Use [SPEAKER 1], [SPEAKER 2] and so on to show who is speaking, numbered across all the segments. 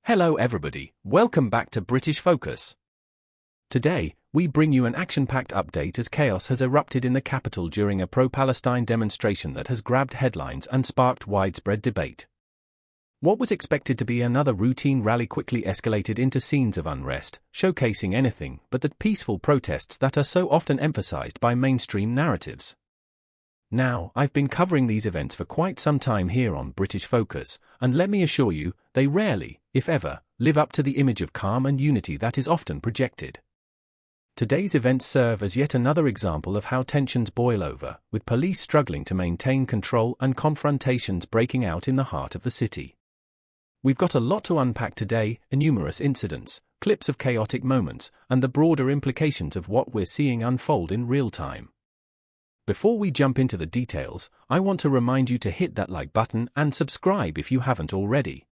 [SPEAKER 1] Hello everybody, welcome back to British Focus. Today, we bring you an action-packed update as chaos has erupted in the capital during a pro-Palestine demonstration that has grabbed headlines and sparked widespread debate. What was expected to be another routine rally quickly escalated into scenes of unrest, showcasing anything but the peaceful protests that are so often emphasized by mainstream narratives. Now, I've been covering these events for quite some time here on British Focus, and let me assure you, they rarely, if ever, live up to the image of calm and unity that is often projected. Today's events serve as yet another example of how tensions boil over, with police struggling to maintain control and confrontations breaking out in the heart of the city. We've got a lot to unpack today, numerous incidents, clips of chaotic moments, and the broader implications of what we're seeing unfold in real time. Before we jump into the details, I want to remind you to hit that like button and subscribe if you haven't already.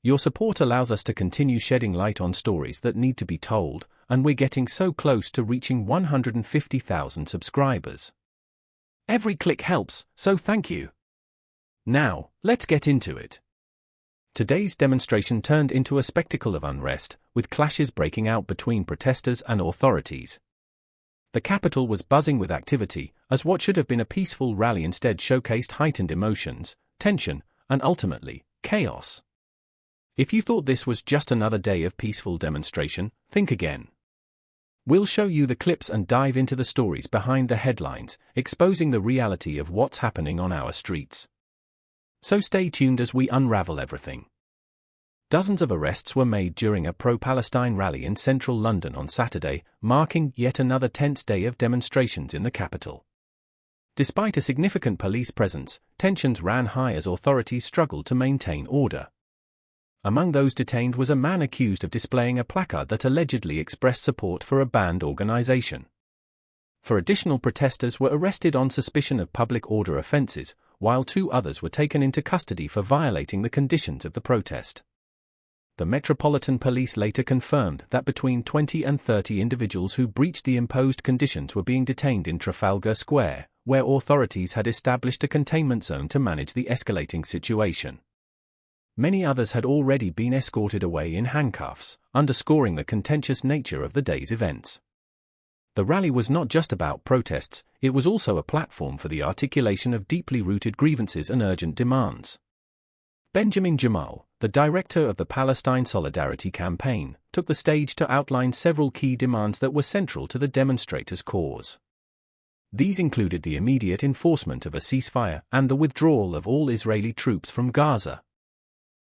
[SPEAKER 1] Your support allows us to continue shedding light on stories that need to be told, and we're getting so close to reaching 150,000 subscribers. Every click helps, so thank you. Now, let's get into it. Today's demonstration turned into a spectacle of unrest, with clashes breaking out between protesters and authorities. The capital was buzzing with activity, as what should have been a peaceful rally instead showcased heightened emotions, tension, and ultimately, chaos. If you thought this was just another day of peaceful demonstration, think again. We'll show you the clips and dive into the stories behind the headlines, exposing the reality of what's happening on our streets. So stay tuned as we unravel everything. Dozens of arrests were made during a pro-Palestine rally in central London on Saturday, marking yet another tense day of demonstrations in the capital. Despite a significant police presence, tensions ran high as authorities struggled to maintain order. Among those detained was a man accused of displaying a placard that allegedly expressed support for a banned organization. 4 additional protesters were arrested on suspicion of public order offenses, while 2 others were taken into custody for violating the conditions of the protest. The Metropolitan Police later confirmed that between 20 and 30 individuals who breached the imposed conditions were being detained in Trafalgar Square, where authorities had established a containment zone to manage the escalating situation. Many others had already been escorted away in handcuffs, underscoring the contentious nature of the day's events. The rally was not just about protests, it was also a platform for the articulation of deeply rooted grievances and urgent demands. Benjamin Jamal, the director of the Palestine Solidarity Campaign, took the stage to outline several key demands that were central to the demonstrators' cause. These included the immediate enforcement of a ceasefire and the withdrawal of all Israeli troops from Gaza.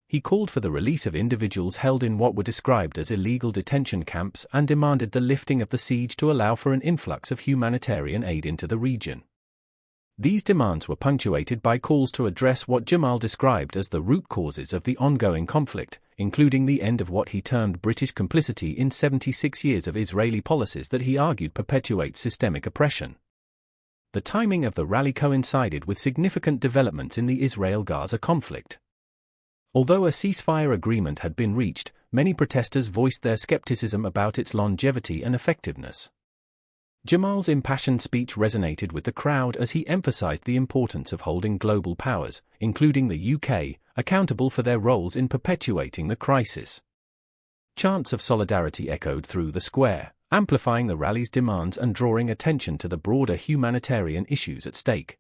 [SPEAKER 1] He called for the release of individuals held in what were described as illegal detention camps and demanded the lifting of the siege to allow for an influx of humanitarian aid into the region. These demands were punctuated by calls to address what Jamal described as the root causes of the ongoing conflict, including the end of what he termed British complicity in 76 years of Israeli policies that he argued perpetuate systemic oppression. The timing of the rally coincided with significant developments in the Israel-Gaza conflict. Although a ceasefire agreement had been reached, many protesters voiced their skepticism about its longevity and effectiveness. Jamal's impassioned speech resonated with the crowd as he emphasized the importance of holding global powers, including the UK, accountable for their roles in perpetuating the crisis. Chants of solidarity echoed through the square, amplifying the rally's demands and drawing attention to the broader humanitarian issues at stake.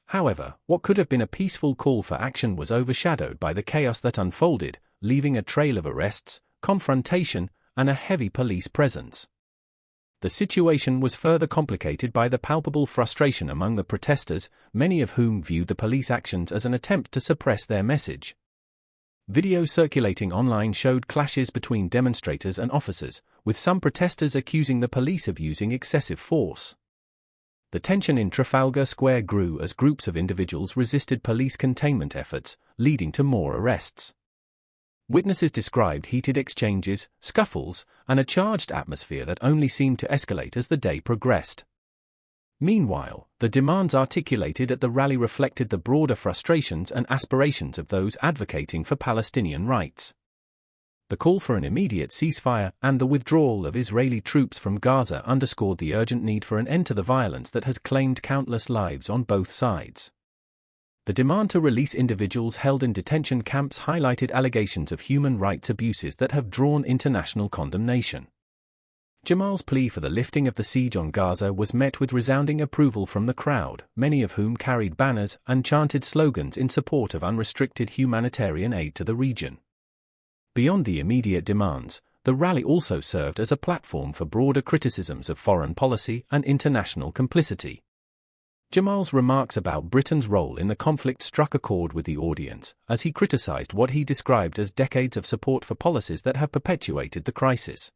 [SPEAKER 1] However, what could have been a peaceful call for action was overshadowed by the chaos that unfolded, leaving a trail of arrests, confrontation, and a heavy police presence. The situation was further complicated by the palpable frustration among the protesters, many of whom viewed the police actions as an attempt to suppress their message. Video circulating online showed clashes between demonstrators and officers, with some protesters accusing the police of using excessive force. The tension in Trafalgar Square grew as groups of individuals resisted police containment efforts, leading to more arrests. Witnesses described heated exchanges, scuffles, and a charged atmosphere that only seemed to escalate as the day progressed. Meanwhile, the demands articulated at the rally reflected the broader frustrations and aspirations of those advocating for Palestinian rights. The call for an immediate ceasefire and the withdrawal of Israeli troops from Gaza underscored the urgent need for an end to the violence that has claimed countless lives on both sides. The demand to release individuals held in detention camps highlighted allegations of human rights abuses that have drawn international condemnation. Jamal's plea for the lifting of the siege on Gaza was met with resounding approval from the crowd, many of whom carried banners and chanted slogans in support of unrestricted humanitarian aid to the region. Beyond the immediate demands, the rally also served as a platform for broader criticisms of foreign policy and international complicity. Jamal's remarks about Britain's role in the conflict struck a chord with the audience, as he criticized what he described as decades of support for policies that have perpetuated the crisis.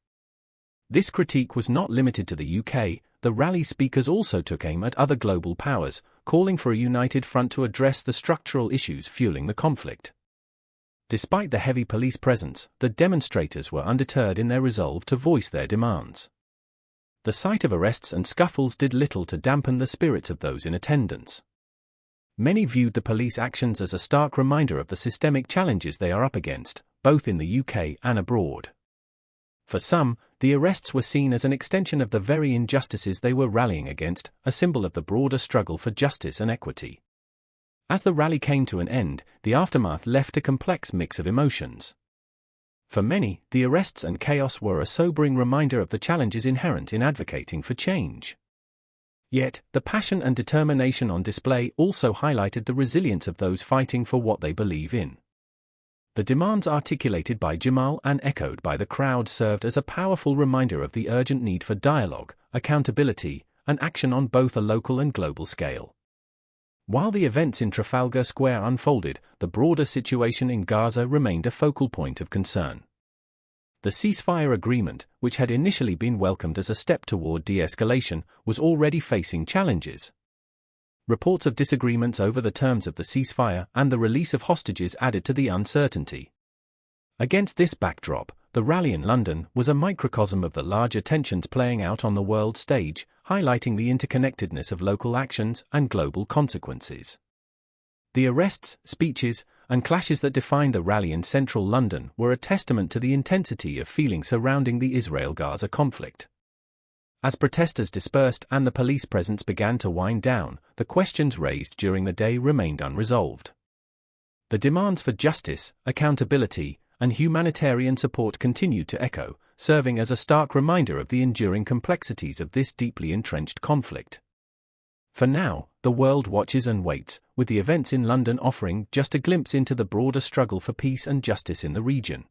[SPEAKER 1] This critique was not limited to the UK. The rally speakers also took aim at other global powers, calling for a united front to address the structural issues fueling the conflict. Despite the heavy police presence, the demonstrators were undeterred in their resolve to voice their demands. The sight of arrests and scuffles did little to dampen the spirits of those in attendance. Many viewed the police actions as a stark reminder of the systemic challenges they are up against, both in the UK and abroad. For some, the arrests were seen as an extension of the very injustices they were rallying against, a symbol of the broader struggle for justice and equity. As the rally came to an end, the aftermath left a complex mix of emotions. For many, the arrests and chaos were a sobering reminder of the challenges inherent in advocating for change. Yet, the passion and determination on display also highlighted the resilience of those fighting for what they believe in. The demands articulated by Jamal and echoed by the crowd served as a powerful reminder of the urgent need for dialogue, accountability, and action on both a local and global scale. While the events in Trafalgar Square unfolded, the broader situation in Gaza remained a focal point of concern. The ceasefire agreement, which had initially been welcomed as a step toward de-escalation, was already facing challenges. Reports of disagreements over the terms of the ceasefire and the release of hostages added to the uncertainty. Against this backdrop, the rally in London was a microcosm of the larger tensions playing out on the world stage, highlighting the interconnectedness of local actions and global consequences. The arrests, speeches, and clashes that defined the rally in central London were a testament to the intensity of feeling surrounding the Israel-Gaza conflict. As protesters dispersed and the police presence began to wind down, the questions raised during the day remained unresolved. The demands for justice, accountability, and humanitarian support continued to echo, serving as a stark reminder of the enduring complexities of this deeply entrenched conflict. For now, the world watches and waits, with the events in London offering just a glimpse into the broader struggle for peace and justice in the region.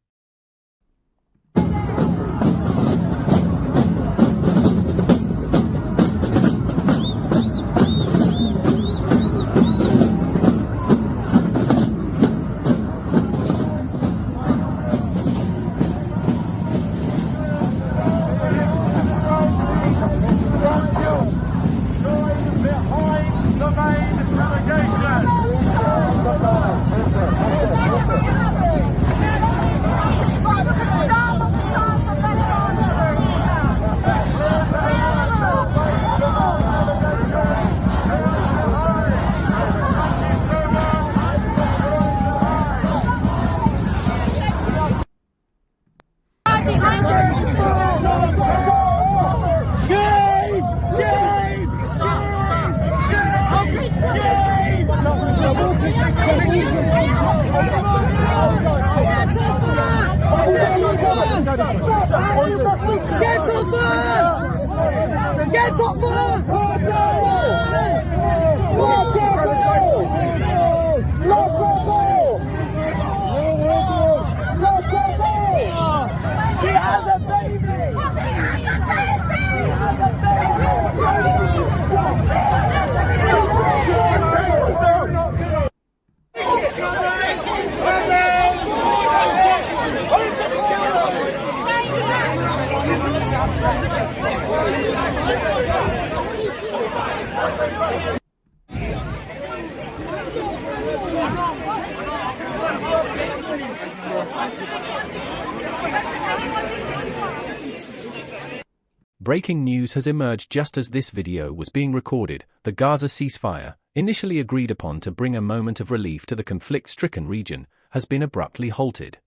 [SPEAKER 1] Breaking news has emerged just as this video was being recorded. The Gaza ceasefire, initially agreed upon to bring a moment of relief to the conflict-stricken region, has been abruptly halted.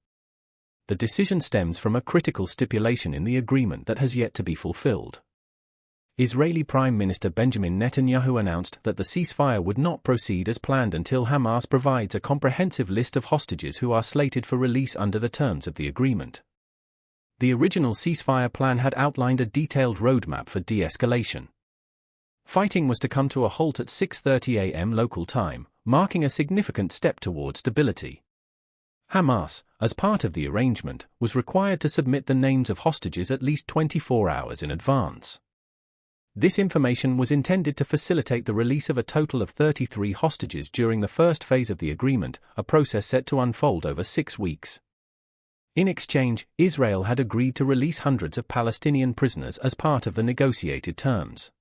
[SPEAKER 1] The decision stems from a critical stipulation in the agreement that has yet to be fulfilled. Israeli Prime Minister Benjamin Netanyahu announced that the ceasefire would not proceed as planned until Hamas provides a comprehensive list of hostages who are slated for release under the terms of the agreement. The original ceasefire plan had outlined a detailed roadmap for de-escalation. Fighting was to come to a halt at 6:30 a.m. local time, marking a significant step toward stability. Hamas, as part of the arrangement, was required to submit the names of hostages at least 24 hours in advance. This information was intended to facilitate the release of a total of 33 hostages during the first phase of the agreement, a process set to unfold over 6 weeks. In exchange, Israel had agreed to release hundreds of Palestinian prisoners as part of the negotiated terms.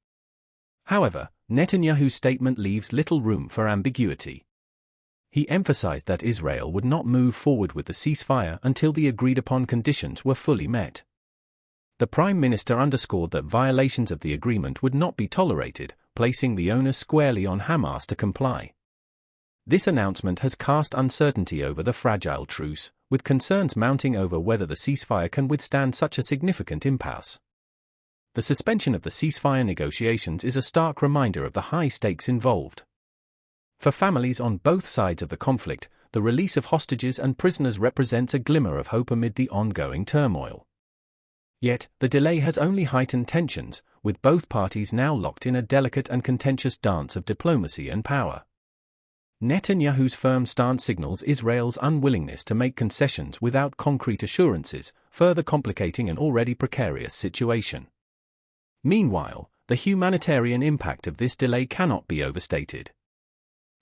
[SPEAKER 1] However, Netanyahu's statement leaves little room for ambiguity. He emphasized that Israel would not move forward with the ceasefire until the agreed-upon conditions were fully met. The Prime Minister underscored that violations of the agreement would not be tolerated, placing the onus squarely on Hamas to comply. This announcement has cast uncertainty over the fragile truce, with concerns mounting over whether the ceasefire can withstand such a significant impasse. The suspension of the ceasefire negotiations is a stark reminder of the high stakes involved. For families on both sides of the conflict, the release of hostages and prisoners represents a glimmer of hope amid the ongoing turmoil. Yet, the delay has only heightened tensions, with both parties now locked in a delicate and contentious dance of diplomacy and power. Netanyahu's firm stance signals Israel's unwillingness to make concessions without concrete assurances, further complicating an already precarious situation. Meanwhile, the humanitarian impact of this delay cannot be overstated.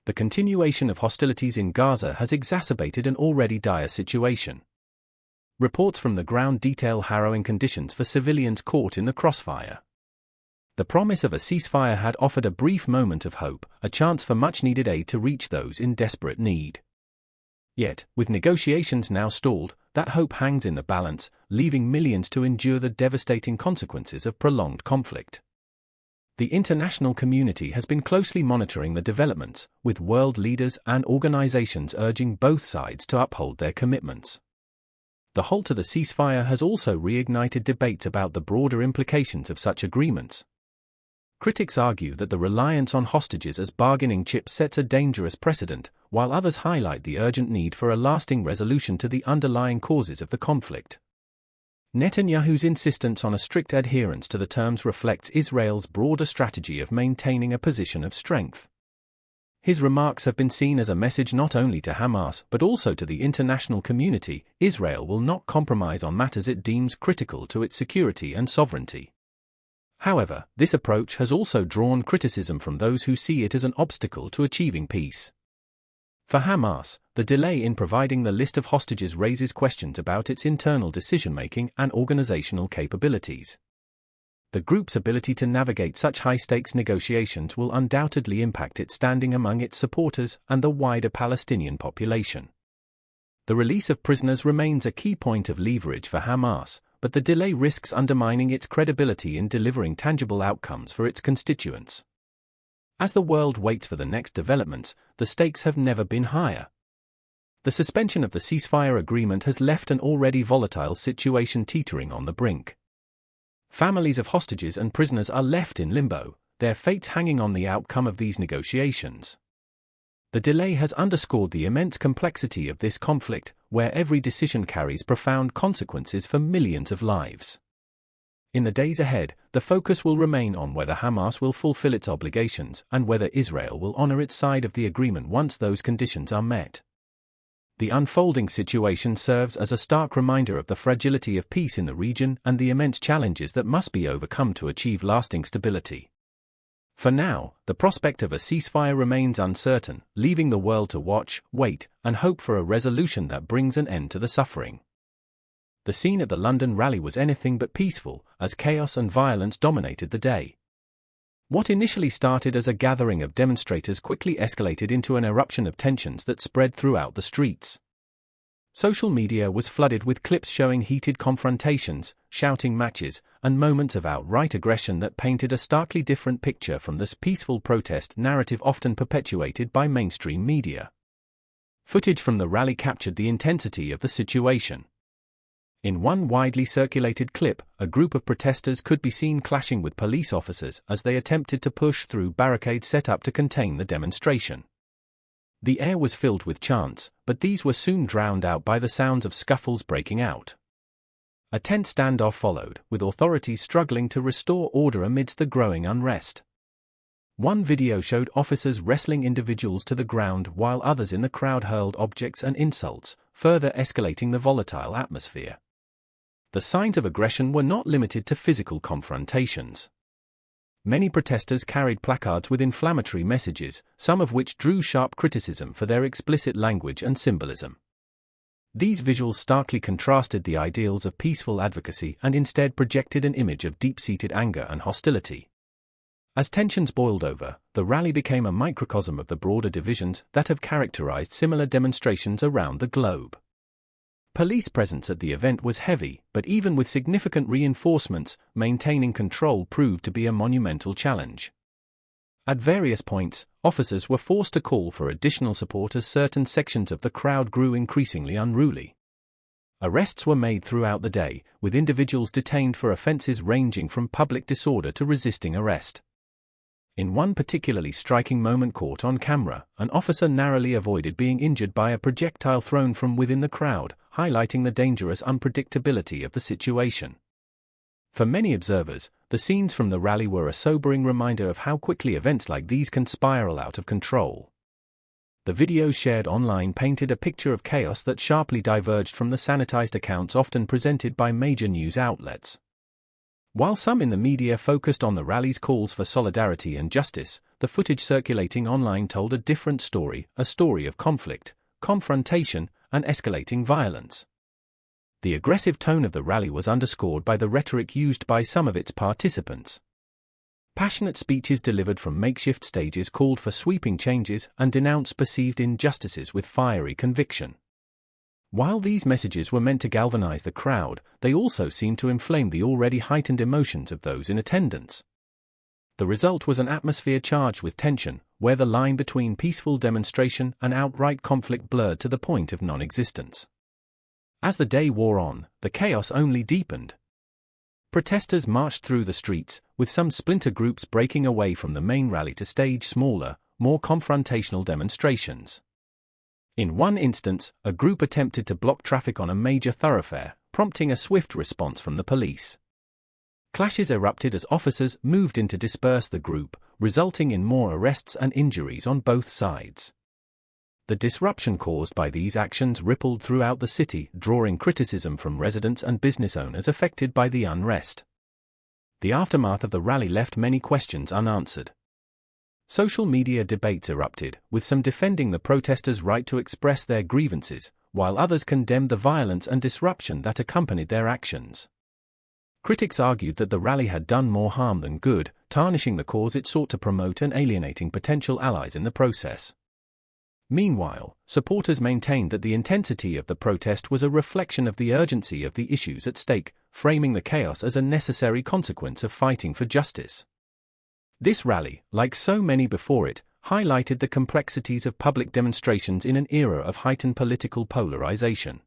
[SPEAKER 1] The continuation of hostilities in Gaza has exacerbated an already dire situation. Reports from the ground detail harrowing conditions for civilians caught in the crossfire. The promise of a ceasefire had offered a brief moment of hope, a chance for much-needed aid to reach those in desperate need. Yet, with negotiations now stalled, that hope hangs in the balance, leaving millions to endure the devastating consequences of prolonged conflict. The international community has been closely monitoring the developments, with world leaders and organizations urging both sides to uphold their commitments. The halt to the ceasefire has also reignited debates about the broader implications of such agreements. Critics argue that the reliance on hostages as bargaining chips sets a dangerous precedent, while others highlight the urgent need for a lasting resolution to the underlying causes of the conflict. Netanyahu's insistence on a strict adherence to the terms reflects Israel's broader strategy of maintaining a position of strength. His remarks have been seen as a message not only to Hamas but also to the international community. Israel will not compromise on matters it deems critical to its security and sovereignty. However, this approach has also drawn criticism from those who see it as an obstacle to achieving peace. For Hamas, the delay in providing the list of hostages raises questions about its internal decision-making and organizational capabilities. The group's ability to navigate such high-stakes negotiations will undoubtedly impact its standing among its supporters and the wider Palestinian population. The release of prisoners remains a key point of leverage for Hamas, but the delay risks undermining its credibility in delivering tangible outcomes for its constituents. As the world waits for the next developments, the stakes have never been higher. The suspension of the ceasefire agreement has left an already volatile situation teetering on the brink. Families of hostages and prisoners are left in limbo, their fates hanging on the outcome of these negotiations. The delay has underscored the immense complexity of this conflict, where every decision carries profound consequences for millions of lives. In the days ahead, the focus will remain on whether Hamas will fulfill its obligations and whether Israel will honor its side of the agreement once those conditions are met. The unfolding situation serves as a stark reminder of the fragility of peace in the region and the immense challenges that must be overcome to achieve lasting stability. For now, the prospect of a ceasefire remains uncertain, leaving the world to watch, wait, and hope for a resolution that brings an end to the suffering. The scene at the London rally was anything but peaceful, as chaos and violence dominated the day. What initially started as a gathering of demonstrators quickly escalated into an eruption of tensions that spread throughout the streets. Social media was flooded with clips showing heated confrontations, shouting matches, and moments of outright aggression that painted a starkly different picture from the peaceful protest narrative often perpetuated by mainstream media. Footage from the rally captured the intensity of the situation. In one widely circulated clip, a group of protesters could be seen clashing with police officers as they attempted to push through barricades set up to contain the demonstration. The air was filled with chants, but these were soon drowned out by the sounds of scuffles breaking out. A tense standoff followed, with authorities struggling to restore order amidst the growing unrest. One video showed officers wrestling individuals to the ground while others in the crowd hurled objects and insults, further escalating the volatile atmosphere. The signs of aggression were not limited to physical confrontations. Many protesters carried placards with inflammatory messages, some of which drew sharp criticism for their explicit language and symbolism. These visuals starkly contrasted the ideals of peaceful advocacy and instead projected an image of deep-seated anger and hostility. As tensions boiled over, the rally became a microcosm of the broader divisions that have characterized similar demonstrations around the globe. Police presence at the event was heavy, but even with significant reinforcements, maintaining control proved to be a monumental challenge. At various points, officers were forced to call for additional support as certain sections of the crowd grew increasingly unruly. Arrests were made throughout the day, with individuals detained for offenses ranging from public disorder to resisting arrest. In one particularly striking moment caught on camera, an officer narrowly avoided being injured by a projectile thrown from within the crowd, highlighting the dangerous unpredictability of the situation. For many observers, the scenes from the rally were a sobering reminder of how quickly events like these can spiral out of control. The videos shared online painted a picture of chaos that sharply diverged from the sanitized accounts often presented by major news outlets. While some in the media focused on the rally's calls for solidarity and justice, the footage circulating online told a different story, a story of conflict, confrontation, and escalating violence. The aggressive tone of the rally was underscored by the rhetoric used by some of its participants. Passionate speeches delivered from makeshift stages called for sweeping changes and denounced perceived injustices with fiery conviction. While these messages were meant to galvanize the crowd, they also seemed to inflame the already heightened emotions of those in attendance. The result was an atmosphere charged with tension, where the line between peaceful demonstration and outright conflict blurred to the point of non-existence. As the day wore on, the chaos only deepened. Protesters marched through the streets, with some splinter groups breaking away from the main rally to stage smaller, more confrontational demonstrations. In one instance, a group attempted to block traffic on a major thoroughfare, prompting a swift response from the police. Clashes erupted as officers moved in to disperse the group, resulting in more arrests and injuries on both sides. The disruption caused by these actions rippled throughout the city, drawing criticism from residents and business owners affected by the unrest. The aftermath of the rally left many questions unanswered. Social media debates erupted, with some defending the protesters' right to express their grievances, while others condemned the violence and disruption that accompanied their actions. Critics argued that the rally had done more harm than good, tarnishing the cause it sought to promote and alienating potential allies in the process. Meanwhile, supporters maintained that the intensity of the protest was a reflection of the urgency of the issues at stake, framing the chaos as a necessary consequence of fighting for justice. This rally, like so many before it, highlighted the complexities of public demonstrations in an era of heightened political polarization.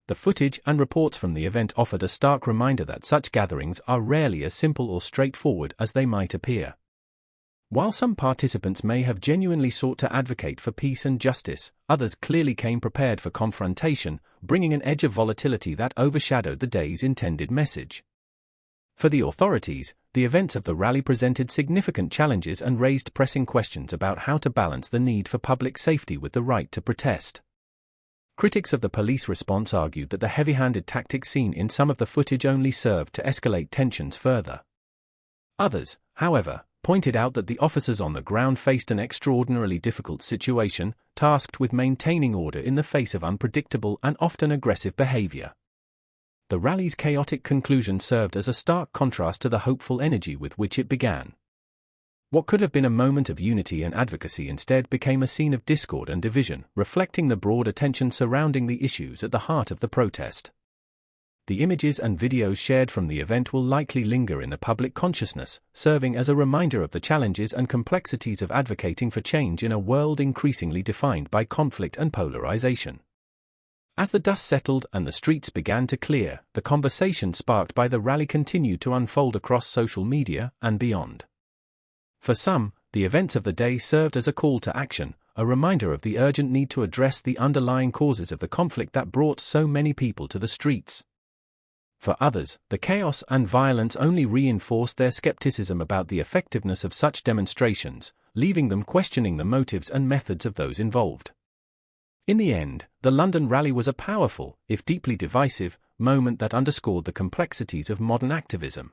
[SPEAKER 1] The footage and reports from the event offered a stark reminder that such gatherings are rarely as simple or straightforward as they might appear. While some participants may have genuinely sought to advocate for peace and justice, others clearly came prepared for confrontation, bringing an edge of volatility that overshadowed the day's intended message. For the authorities, the events of the rally presented significant challenges and raised pressing questions about how to balance the need for public safety with the right to protest. Critics of the police response argued that the heavy-handed tactics seen in some of the footage only served to escalate tensions further. Others, however, pointed out that the officers on the ground faced an extraordinarily difficult situation, tasked with maintaining order in the face of unpredictable and often aggressive behavior. The rally's chaotic conclusion served as a stark contrast to the hopeful energy with which it began. What could have been a moment of unity and advocacy instead became a scene of discord and division, reflecting the broader tension surrounding the issues at the heart of the protest. The images and videos shared from the event will likely linger in the public consciousness, serving as a reminder of the challenges and complexities of advocating for change in a world increasingly defined by conflict and polarization. As the dust settled and the streets began to clear, the conversation sparked by the rally continued to unfold across social media and beyond. For some, the events of the day served as a call to action, a reminder of the urgent need to address the underlying causes of the conflict that brought so many people to the streets. For others, the chaos and violence only reinforced their skepticism about the effectiveness of such demonstrations, leaving them questioning the motives and methods of those involved. In the end, the London rally was a powerful, if deeply divisive, moment that underscored the complexities of modern activism.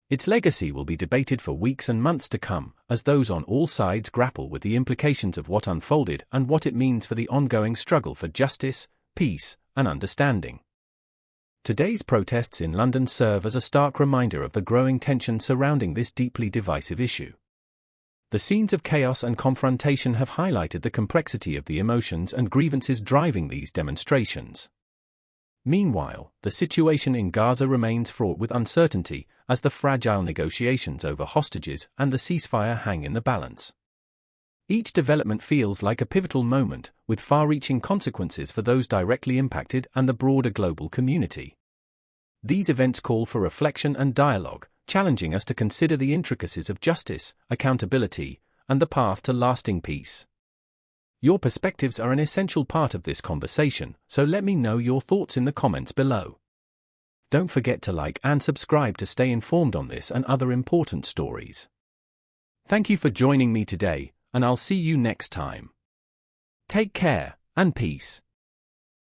[SPEAKER 1] Its legacy will be debated for weeks and months to come, as those on all sides grapple with the implications of what unfolded and what it means for the ongoing struggle for justice, peace, and understanding. Today's protests in London serve as a stark reminder of the growing tension surrounding this deeply divisive issue. The scenes of chaos and confrontation have highlighted the complexity of the emotions and grievances driving these demonstrations. Meanwhile, the situation in Gaza remains fraught with uncertainty, as the fragile negotiations over hostages and the ceasefire hang in the balance. Each development feels like a pivotal moment, with far-reaching consequences for those directly impacted and the broader global community. These events call for reflection and dialogue, challenging us to consider the intricacies of justice, accountability, and the path to lasting peace. Your perspectives are an essential part of this conversation, so let me know your thoughts in the comments below. Don't forget to like and subscribe to stay informed on this and other important stories. Thank you for joining me today, and I'll see you next time. Take care, and peace.